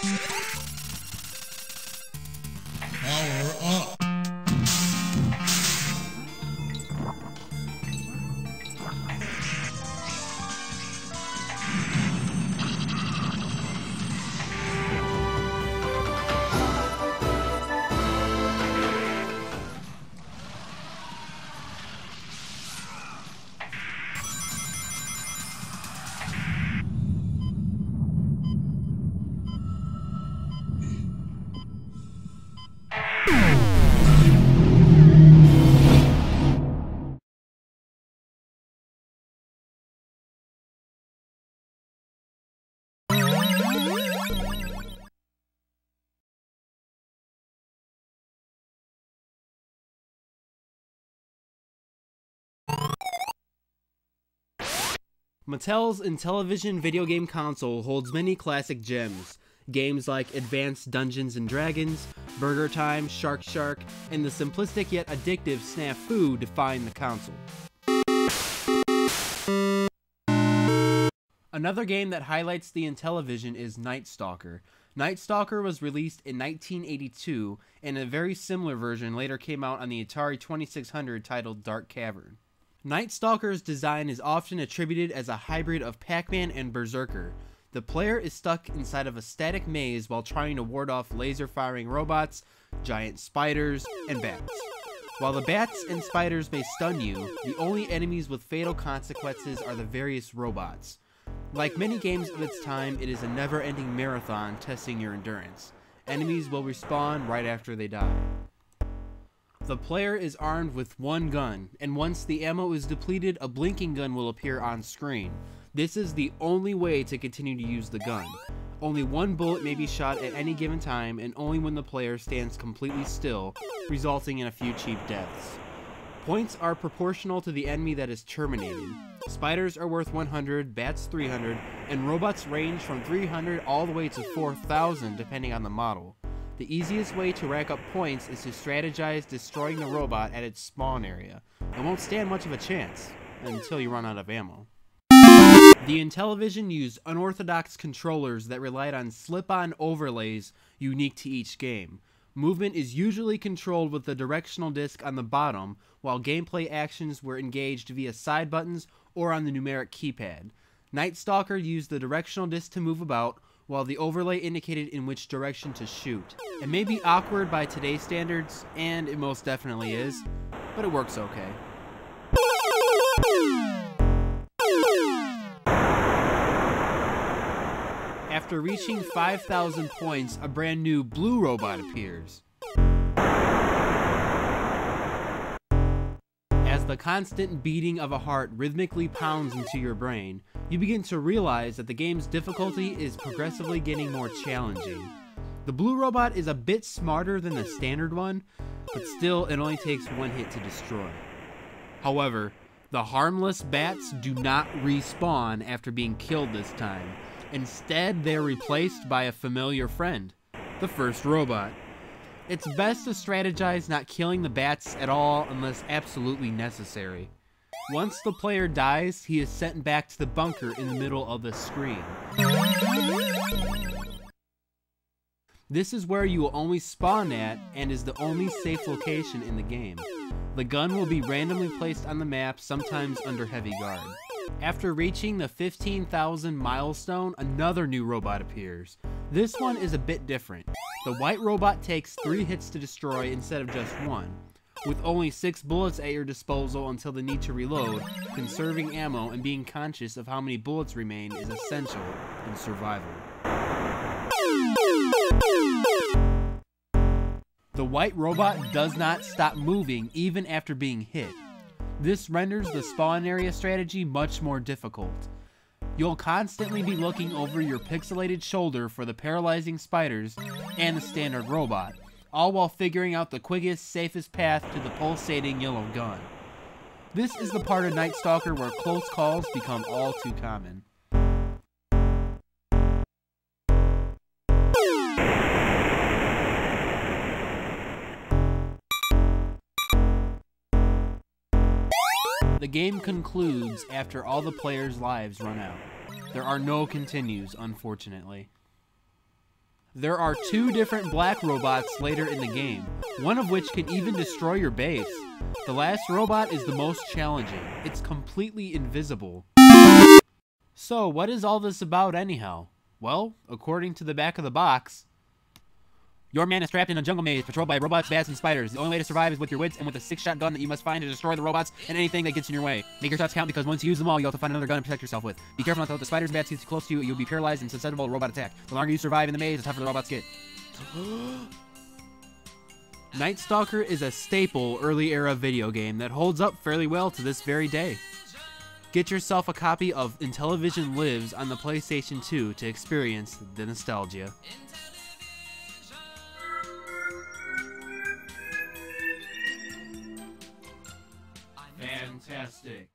Power up. Mattel's Intellivision video game console holds many classic gems. Games like Advanced Dungeons & Dragons, Burger Time, Shark Shark, and the simplistic yet addictive Snafu define the console. Another game that highlights the Intellivision is Night Stalker. Night Stalker was released in 1982, and a very similar version later came out on the Atari 2600 titled Dark Cavern. Night Stalker's design is often attributed as a hybrid of Pac-Man and Berserker. The player is stuck inside of a static maze while trying to ward off laser-firing robots, giant spiders, and bats. While the bats and spiders may stun you, the only enemies with fatal consequences are the various robots. Like many games of its time, it is a never-ending marathon testing your endurance. Enemies will respawn right after they die. The player is armed with one gun, and once the ammo is depleted, a blinking gun will appear on screen. This is the only way to continue to use the gun. Only one bullet may be shot at any given time, and only when the player stands completely still, resulting in a few cheap deaths. Points are proportional to the enemy that is terminated. Spiders are worth 100, bats 300, and robots range from 300 all the way to 4,000 depending on the model. The easiest way to rack up points is to strategize destroying the robot at its spawn area. It won't stand much of a chance, until you run out of ammo. The Intellivision used unorthodox controllers that relied on slip-on overlays unique to each game. Movement is usually controlled with the directional disc on the bottom, while gameplay actions were engaged via side buttons or on the numeric keypad. Night Stalker used the directional disc to move about, while the overlay indicated in which direction to shoot. It may be awkward by today's standards, and it most definitely is, but it works okay. After reaching 5,000 points, a brand new blue robot appears. As the constant beating of a heart rhythmically pounds into your brain, you begin to realize that the game's difficulty is progressively getting more challenging. The blue robot is a bit smarter than the standard one, but still it only takes one hit to destroy. However, the harmless bats do not respawn after being killed this time. Instead, they're replaced by a familiar friend, the first robot. It's best to strategize not killing the bats at all unless absolutely necessary. Once the player dies, he is sent back to the bunker in the middle of the screen. This is where you will only spawn at and is the only safe location in the game. The gun will be randomly placed on the map, sometimes under heavy guard. After reaching the 15,000 milestone, another new robot appears. This one is a bit different. The white robot takes 3 hits to destroy instead of just 1. With only 6 bullets at your disposal until the need to reload, conserving ammo and being conscious of how many bullets remain is essential in survival. The white robot does not stop moving even after being hit. This renders the spawn area strategy much more difficult. You'll constantly be looking over your pixelated shoulder for the paralyzing spiders and the standard robot, all while figuring out the quickest, safest path to the pulsating yellow gun. This is the part of Night Stalker where close calls become all too common. The game concludes after all the players' lives run out. There are no continues, unfortunately. There are 2 different black robots later in the game, one of which can even destroy your base. The last robot is the most challenging. It's completely invisible. So, what is all this about anyhow? Well, according to the back of the box, your man is trapped in a jungle maze patrolled by robots, bats, and spiders. The only way to survive is with your wits and with a 6-shot gun that you must find to destroy the robots and anything that gets in your way. Make your shots count because once you use them all, you'll have to find another gun to protect yourself with. Be careful not to let the spiders and bats get too close to you. You'll be paralyzed and susceptible to robot attack. The longer you survive in the maze, the tougher the robots get. Night Stalker is a staple early-era video game that holds up fairly well to this very day. Get yourself a copy of Intellivision Lives on the PlayStation 2 to experience the nostalgia. Fantastic.